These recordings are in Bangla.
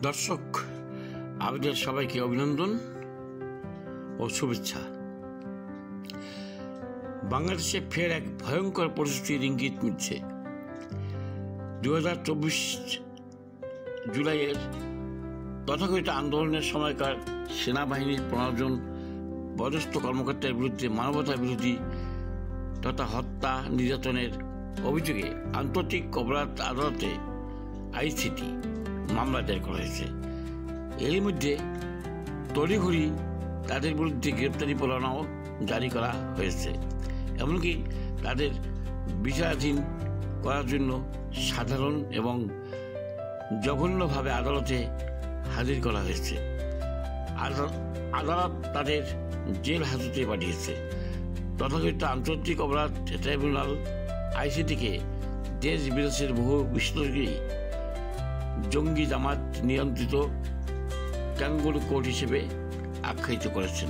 দর্শক, আপনাদের সবাইকে অভিনন্দন ও শুভেচ্ছা। বাংলাদেশে ফের এক ভয়ঙ্কর পরিস্থিতির ইঙ্গিত মিলছে। 2024 জুলাইয়ের তথাকথিত আন্দোলনের সময়কার সেনাবাহিনীর 15 জন পদস্থ কর্মকর্তার বিরুদ্ধে মানবতা বিরোধী তথা হত্যা নির্যাতনের অভিযোগে আন্তর্জাতিক অপরাধ আদালতে ICT মামলা দায়ের করা হয়েছে। এর মধ্যে তড়িঘড়ি তাদের বিরুদ্ধে গ্রেপ্তারি পরোয়ানাও জারি করা হয়েছে। এমনকি তাদের বিচারাধীন করার জন্য সাধারণ এবং জঘন্যভাবে আদালতে হাজির করা হয়েছে। আদালত তাদের জেল হাজতে পাঠিয়েছে। তথাকথিত আন্তর্জাতিক অপরাধ ট্রাইব্যুনাল ICTকে দেশ বিদেশের বহু বিশ্লেষকই জঙ্গি জামাত নিয়ন্ত্রিত ক্যাঙ্গারু কোর্ট হিসেবে আখ্যায়িত করেছেন।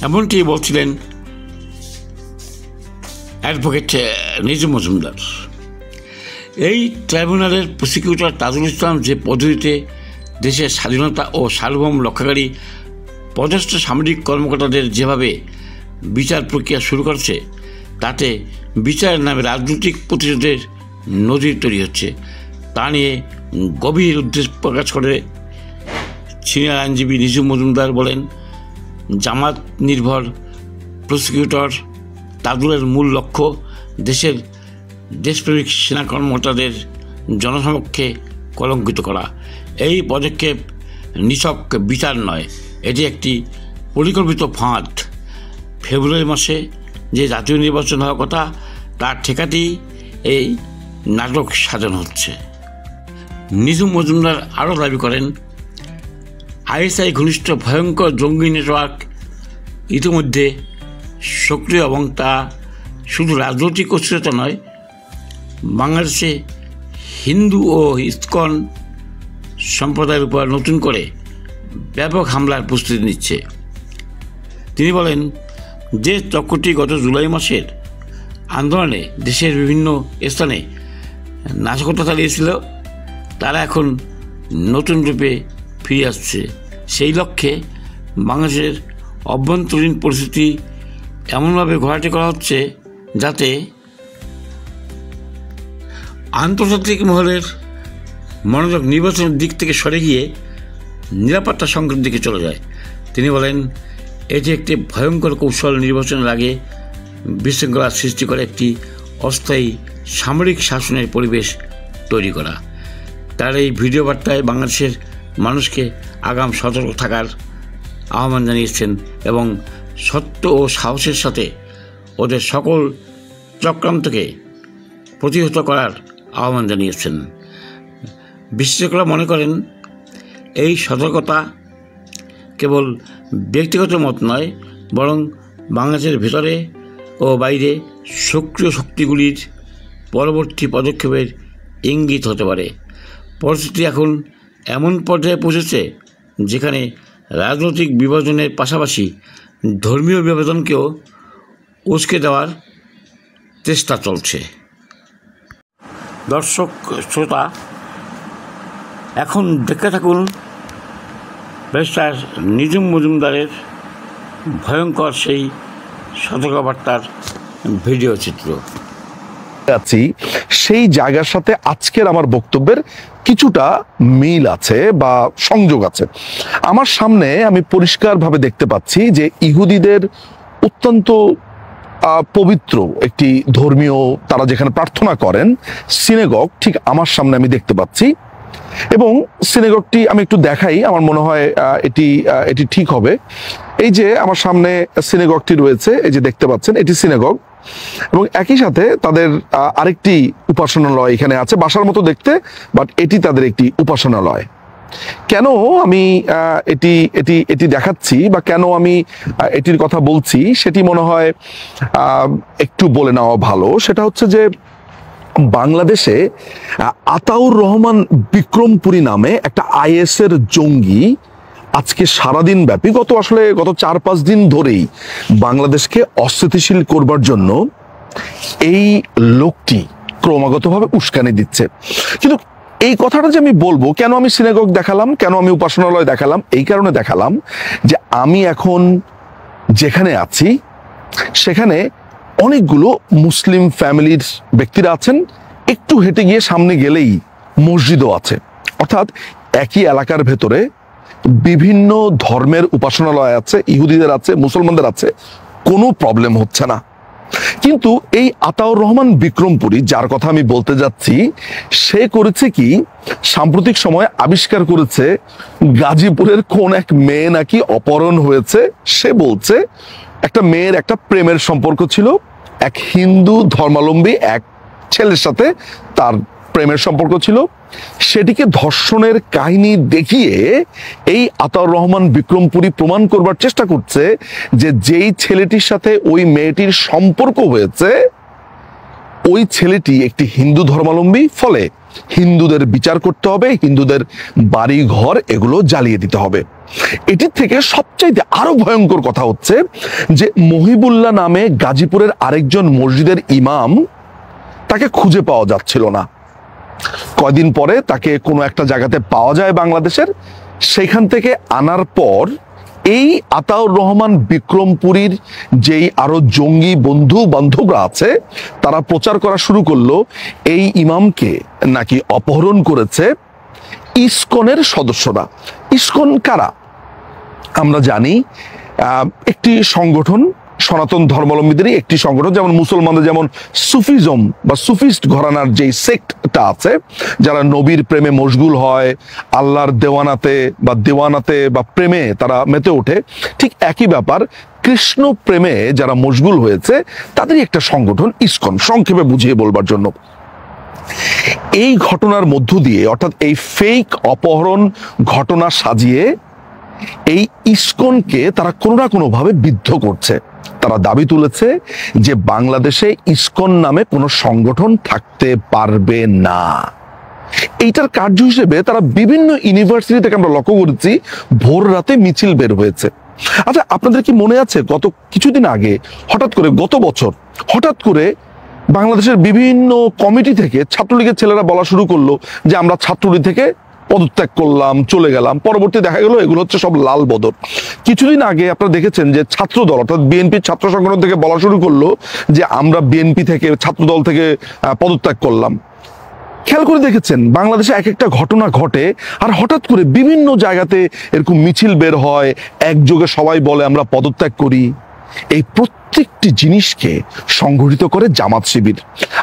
এমনটি বলছিলেন অ্যাডভোকেট নিজুম মজুমদার। এই ট্রাইব্যুনালের প্রসিকিউটর তাজুল ইসলাম যে পদ্ধতিতে দেশের স্বাধীনতা ও সার্বভৌম রক্ষাকারী পদস্থ সামরিক কর্মকর্তাদের যেভাবে বিচার প্রক্রিয়া শুরু করছে, তাতে বিচারের নামে রাজনৈতিক প্রতিরোধের নজির তৈরি হচ্ছে। তা নিয়ে গভীর উদ্বেগ প্রকাশ করে সিনিয়র আইনজীবী নিজুম মজুমদার বলেন, জামাত নির্ভর প্রসিকিউটর তাজুলের মূল লক্ষ্য দেশের দেশপ্রেমিক সেনা কর্মকর্তাদের জনসমক্ষে কলঙ্কিত করা। এই পদক্ষেপ নিছক বিচার নয়, এটি একটি পরিকল্পিত ফাঁদ। ফেব্রুয়ারি মাসে যে জাতীয় নির্বাচন হওয়ার কথা, তার ঠেকাতেই এই নাটক সাজানো হচ্ছে। নিজুম মজুমদার আরও দাবি করেন, ISI ঘনিষ্ঠ ভয়ঙ্কর জঙ্গি নেটওয়ার্ক ইতিমধ্যে সক্রিয় এবং তা শুধু রাজনৈতিক অস্থিরতা নয়, বাংলাদেশে হিন্দু ও ইসকন সম্প্রদায়ের উপর নতুন করে ব্যাপক হামলার প্রস্তুতি নিচ্ছে। তিনি বলেন, যে চক্রটি গত জুলাই মাসের আন্দোলনে দেশের বিভিন্ন স্থানে নাশকতা চালিয়েছিল, তারা এখন নতুন রূপে ফিরে আসছে। সেই লক্ষ্যে বাংলাদেশের অভ্যন্তরীণ পরিস্থিতি এমনভাবে ঘোলাটে করা হচ্ছে যাতে আন্তর্জাতিক মহলের মনোযোগ নির্বাচনের দিক থেকে সরে গিয়ে নিরাপত্তা সংকটের দিকে চলে যায়। তিনি বলেন, এটি একটি ভয়ঙ্কর কৌশল, নির্বাচনের আগে বিশৃঙ্খলা সৃষ্টি করে একটি অস্থায়ী সামরিক শাসনের পরিবেশ তৈরি করা। তার এই ভিডিও বার্তায় বাংলাদেশের মানুষকে আগাম সতর্ক থাকার আহ্বান জানিয়েছেন এবং সত্য ও সাহসের সাথে ওদের সকল চক্রান্তকে প্রতিহত করার আহ্বান জানিয়েছেন। বিশ্লেষকরা মনে করেন, এই সতর্কতা কেবল ব্যক্তিগত মত নয়, বরং বাংলাদেশের ভেতরে ও বাইরে সক্রিয় শক্তিগুলির পরবর্তী পদক্ষেপের ইঙ্গিত হতে পারে। পরিস্থিতি এখন এমন পর্যায়ে পৌঁছেছে যেখানে রাজনৈতিক বিভাজনের পাশাপাশি ধর্মীয় বিভাজনকেও উস্কে দেওয়ার চেষ্টা চলছে। দর্শক শ্রোতা, এখন দেখতে থাকুন ব্যারিস্টার নিজুম মজুমদারের ভয়ঙ্কর সেই সতর্কবার্তার ভিডিও চিত্র। সেই জায়গার সাথে আজকের আমার বক্তব্যের কিছুটা মিল আছে বা সংযোগ আছে। আমার সামনে আমি পরিষ্কারভাবে দেখতে পাচ্ছি যে ইহুদিদের অত্যন্ত পবিত্র একটি ধর্মীয়, তারা যেখানে প্রার্থনা করেন, সিনেগগ ঠিক আমার সামনে আমি দেখতে পাচ্ছি। এবং সিনেগগটি আমি একটু দেখাই, আমার মনে হয় এটি ঠিক হবে। এই যে আমার সামনে সিনেগগটি রয়েছে, এই যে দেখতে পাচ্ছেন, এটি সিনেগগ। এবং একই সাথে তাদের আরেকটি উপাসনালয় এখানে আছে, বাসার মতো দেখতে, বাট এটি তাদের একটি উপাসনালয়। কেন আমি এটি দেখাচ্ছি বা কেন আমি এটির কথা বলছি, সেটি মনে হয় একটু বলে নেওয়া ভালো। সেটা হচ্ছে যে বাংলাদেশে আতাউর রহমান বিক্রমপুরী নামে একটা IS এর জঙ্গি আজকে সারাদিন ব্যাপী গত 4-5 দিন ধরেই বাংলাদেশকে অস্থিতিশীল করবার জন্য এই লোকটি ক্রমাগতভাবে উস্কানি দিচ্ছে। কিন্তু এই কথাটা যে আমি বলবো, কেন আমি সিনাগগ দেখালাম, কেন আমি উপাসনালয় দেখালাম, এই কারণে দেখালাম যে আমি এখন যেখানে আছি সেখানে অনেকগুলো মুসলিম ফ্যামিলির ব্যক্তিরা আছেন। একটু হেঁটে গিয়ে সামনে গেলেই মসজিদও আছে, অর্থাৎ একই এলাকার ভেতরে বিভিন্ন ধর্মের উপাসনালয় আছে, ইহুদিদের আছে, মুসলমানদের আছে, কোনো প্রবলেম হচ্ছে না। কিন্তু এই আতাউর রহমান বিক্রমপুরী, যার কথা আমি বলতে যাচ্ছি, সে করেছে কি, সাম্প্রতিক সময়ে আবিষ্কার করেছে গাজীপুরের কোন এক মেয়ে নাকি অপহরণ হয়েছে। সে বলছে একটা মেয়ের একটা প্রেমের সম্পর্ক ছিল, এক হিন্দু ধর্মাবলম্বী এক ছেলের সাথে তার প্রেমের সম্পর্ক ছিল। সেটিকে ধর্ষণের কাহিনী দেখিয়ে এই আতাউর রহমান বিক্রমপুরী প্রমাণ করবার চেষ্টা করছে যে যেই ছেলেটির সাথে ওই মেয়েটির সম্পর্ক হয়েছে ওই ছেলেটি একটি হিন্দু ধর্মাবলম্বী, ফলে হিন্দুদের বিচার করতে হবে, হিন্দুদের বাড়ি ঘর এগুলো জ্বালিয়ে দিতে হবে। এটির থেকে সবচাইতে আরো ভয়ঙ্কর কথা হচ্ছে যে মহিবুল্লাহ নামে গাজীপুরের আরেকজন মসজিদের ইমাম, তাকে খুঁজে পাওয়া যাচ্ছিল না। কয়দিন পরে তাকে কোনো একটা জায়গাতে পাওয়া যায় বাংলাদেশের, সেখান থেকে আনার পর এই আতাউর রহমান বিক্রমপুরীর যেই আরো জঙ্গি বন্ধু বান্ধবরা আছে তারা প্রচার করা শুরু করলো এই ইমামকে নাকি অপহরণ করেছে ইসকনের সদস্যরা। ইসকন কারা আমরা জানি, একটি সংগঠন, সনাতন ধর্মাবলম্বীদেরই একটি সংগঠন। যেমন মুসলমানদের যেমন সুফিজম বা সুফিস্ট ঘরানার যে সেক্টটা আছে, যারা নবীর প্রেমে মশগুল হয়, আল্লাহর দেওয়ানাতে বা প্রেমে তারা মেতে ওঠে, ঠিক একই ব্যাপার কৃষ্ণ প্রেমে যারা মশগুল হয়েছে তাদেরই একটা সংগঠন ইসকন, সংক্ষেপে বুঝিয়ে বলবার জন্য। এই ঘটনার মধ্য দিয়ে, অর্থাৎ এই ফেক অপহরণ ঘটনা সাজিয়ে এই ইসকনকে তারা কোনো না কোনো ভাবে বিদ্ধ করছে। তারা দাবি তুলেছে যে বাংলাদেশে ইসকন নামে কোনো সংগঠন থাকতে পারবে না। এইটার কার্য হিসেবে তারা বিভিন্ন ইউনিভার্সিটি থেকে, আমরা লক্ষ্য করেছি, ভোর রাতে মিছিল বের হয়েছে। আচ্ছা, আপনাদের কি মনে আছে গত কিছুদিন আগে গত বছর হঠাৎ করে বাংলাদেশের বিভিন্ন কমিটি থেকে ছাত্রলীগের ছেলেরা বলা শুরু করলো যে আমরা ছাত্রলীগ থেকে পদত্যাগ করলাম, চলে গেলাম। পরবর্তী দেখা গেল এগুলো হচ্ছে সব লাল বদর। কিছুদিন আগে আপনারা দেখেছেন যে ছাত্রদল, অর্থাৎ বিএনপির ছাত্র সংগঠন থেকে বলা শুরু করলো যে আমরা বিএনপি থেকে, ছাত্রদল থেকে পদত্যাগ করলাম। খেয়াল করে দেখেছেন বাংলাদেশে এক একটা ঘটনা ঘটে আর হঠাৎ করে বিভিন্ন জায়গাতে এরকম মিছিল বের হয়, একযোগে সবাই বলে আমরা পদত্যাগ করি। এই প্রত্যেকটি জিনিসকে সংগঠিত করে জামাত শিবির।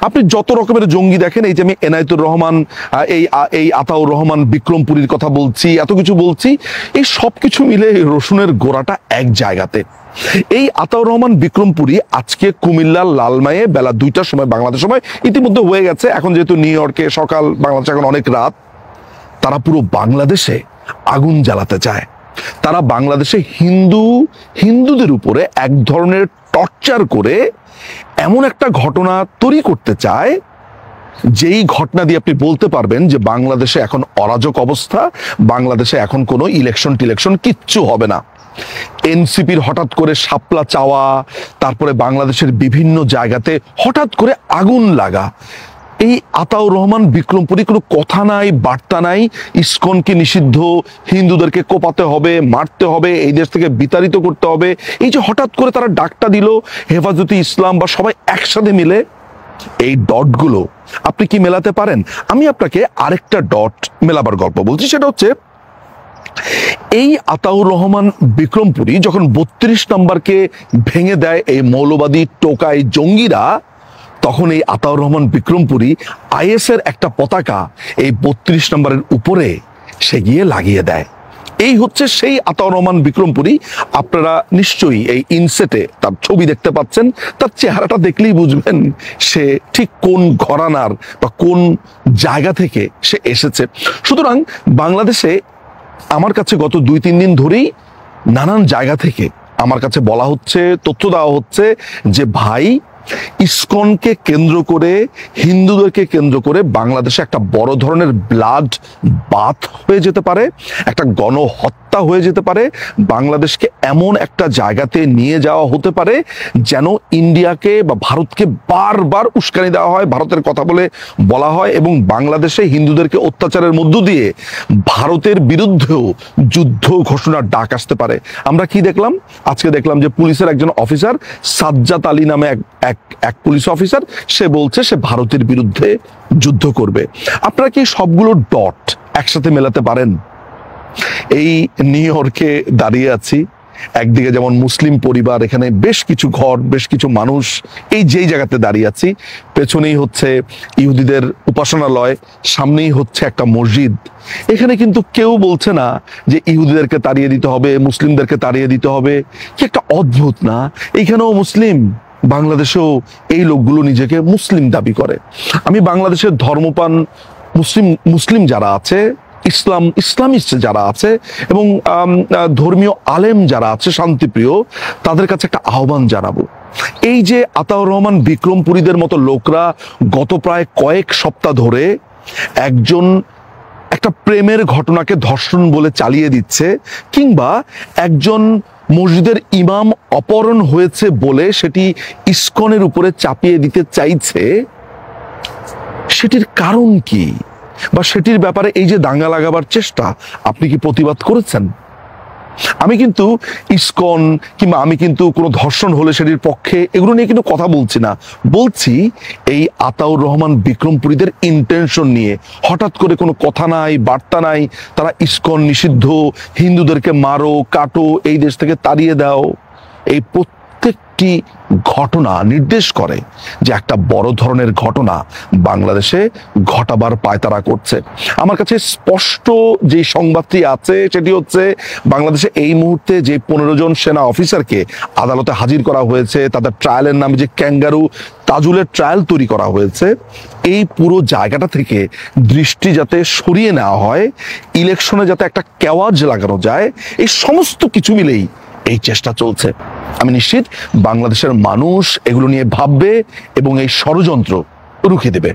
আপনি যত রকমের জঙ্গি দেখেন, এই যে আমি এনায়েতুর রহমান, এই আতাউর রহমান বিক্রমপুরীর কথা বলছি, এত কিছু বলছি, এই সব কিছু মিলে রসুনের গোড়াটা এক জায়গাতে। এই আতাউর রহমান বিক্রমপুরী আজকে কুমিল্লার লালমাইয়ে বেলা 2টার সময়, বাংলাদেশ সময় ইতিমধ্যে হয়ে গেছে, এখন যেহেতু নিউ ইয়র্কে সকাল, বাংলাদেশে এখন অনেক রাত, তারা পুরো বাংলাদেশে আগুন জ্বালাতে চায়। তারা বাংলাদেশে হিন্দুদের উপরে এক ধরনের টর্চার করে এমন একটা ঘটনা তৈরি করতে চায় যেই ঘটনা দিয়ে আপনি বলতে পারবেন যে বাংলাদেশে এখন অরাজক অবস্থা, বাংলাদেশে এখন কোনো টিলেকশন কিচ্ছু হবে না। এনসিপির হঠাৎ করে শাপলা চাওয়া, তারপরে বাংলাদেশের বিভিন্ন জায়গাতে হঠাৎ করে আগুন লাগা, এই আতাউর রহমান বিক্রমপুরী কোনো কথা নাই, বার্তা নাই। ইসকনকে নিষিদ্ধ, হিন্দুদেরকে কোপাতে হবে, মারতে হবে, এই দেশ থেকে বিতাড়িত করতে হবে, এই যে হঠাৎ করে তারা ডাকটা দিল, হেফাজতে ইসলাম বা সবাই একসাথে মিলে, এই ডটগুলো আপনি কি মেলাতে পারেন? আমি আপনাকে আরেকটা ডট মেলাবার গল্প বলছি। সেটা হচ্ছে এই আতাউর রহমান বিক্রমপুরী যখন 32 নম্বরকে ভেঙে দেয় এই মৌলবাদী টোকাই জঙ্গিরা, তখন এই আতাউর রহমান বিক্রমপুরী আইএসের একটা পতাকা এই 32 নম্বরের উপরে সে গিয়ে লাগিয়ে দেয়। এই হচ্ছে সেই আতাউর রহমান বিক্রমপুরী। আপনারা নিশ্চয়ই এই ইনসেটে তার ছবি দেখতে পাচ্ছেন, তার চেহারাটা দেখলেই বুঝবেন সে ঠিক কোন ঘরানার বা কোন জায়গা থেকে সে এসেছে। সুতরাং বাংলাদেশে আমার কাছে গত 2-3 দিন ধরেই নানান জায়গা থেকে আমার কাছে বলা হচ্ছে, তথ্য দেওয়া হচ্ছে যে ভাই, ইসকনকে কেন্দ্র করে, হিন্দুদেরকে কেন্দ্র করে বাংলাদেশে একটা বড় ধরনের ব্লাড বাথ হয়ে যেতে পারে, একটা গণহত্যা বার্তা হয়ে যেতে পারে, বাংলাদেশকে এমন একটা জায়গাতে নিয়ে যাওয়া হতে পারে যেন ইন্ডিয়াকে বা ভারতকে বারবার উস্কানি দেওয়া হয়, ভারতের কথা বলা হয়, এবং বাংলাদেশে হিন্দুদেরকে অত্যাচারের মধ্য দিয়ে ভারতের বিরুদ্ধেও যুদ্ধ ঘোষণার ডাক আসতে পারে। আমরা কি দেখলাম? আজকে দেখলাম যে পুলিশের একজন অফিসার, সাজ্জাদ আলী নামে এক পুলিশ অফিসার, সে বলছে সে ভারতের বিরুদ্ধে যুদ্ধ করবে। আপনারা কি সবগুলো ডট একসাথে মেলাতে পারেন? এই নিউ ইয়র্কে দাঁড়িয়ে আছি, একদিকে যেমন মুসলিম পরিবার, এখানে বেশ কিছু ঘর, বেশ কিছু মানুষ, এই যেই জায়গাতে দাঁড়িয়ে আছি পেছনেই হচ্ছে ইহুদিদের উপাসনালয়, সামনেই হচ্ছে একটা মসজিদ। এখানে কিন্তু কেউ বলছে না যে ইহুদিদেরকে তাড়িয়ে দিতে হবে, মুসলিমদেরকে তাড়িয়ে দিতে হবে। কি একটা অদ্ভুত না? এইখানেও মুসলিম, বাংলাদেশেও এই লোকগুলো নিজেকে মুসলিম দাবি করে। আমি বাংলাদেশের ধর্মপ্রাণ মুসলিম যারা আছে, ইসলামিস্ট যারা আছে এবং ধর্মীয় আলেম যারা আছে, শান্তিপ্রিয়, তাদের কাছে একটা আহ্বান জানাবো। এই যে আতাউর রহমান বিক্রমপুরীদের মতো লোকরা গত প্রায় কয়েক সপ্তাহ ধরে একটা প্রেমের ঘটনাকে ধর্ষণ বলে চালিয়ে দিচ্ছে, কিংবা একজন মসজিদের ইমাম অপহরণ হয়েছে বলে সেটি ইসকনের উপরে চাপিয়ে দিতে চাইছে, সেটির কারণ কি, বা সেটির ব্যাপারে এই যে দাঙ্গা লাগাবার চেষ্টা, আপনি কি প্রতিবাদ করেছেন? আমি কিন্তু ইসকন কিংবা আমি কিন্তু কোনো ধর্ষণ হলে সেটির পক্ষে, এগুলো নিয়ে কিন্তু কথা বলছি না। বলছি এই আতাউর রহমান বিক্রমপুরীদের ইন্টেনশন নিয়ে। হঠাৎ করে কোনো কথা নাই, বার্তা নাই, তারা ইসকন নিষিদ্ধ, হিন্দুদেরকে মারো কাটো, এই দেশ থেকে তাড়িয়ে দাও, এই প্রত্যেকটি ঘটনা নির্দেশ করে যে একটা বড় ধরনের ঘটনা বাংলাদেশে ঘটাবার পায়তারা করছে। আমার কাছে স্পষ্ট যে সংবাদটি আছে সেটি হচ্ছে, বাংলাদেশে এই মুহূর্তে যে 15 জন সেনা অফিসারকে আদালতে হাজির করা হয়েছে, তাদের ট্রায়ালের নামে যে ক্যাঙ্গারু তাজুলের ট্রায়াল তৈরি করা হয়েছে, এই পুরো জায়গাটা থেকে দৃষ্টি যাতে সরিয়ে নেওয়া হয়, ইলেকশনে যাতে একটা কেওয়াজ লাগানো যায়, এই সমস্ত কিছু মিলেই এই চেষ্টা চলছে। আমি নিশ্চিত বাংলাদেশের মানুষ এগুলো নিয়ে ভাববে এবং এই ষড়যন্ত্র রুখে দেবে।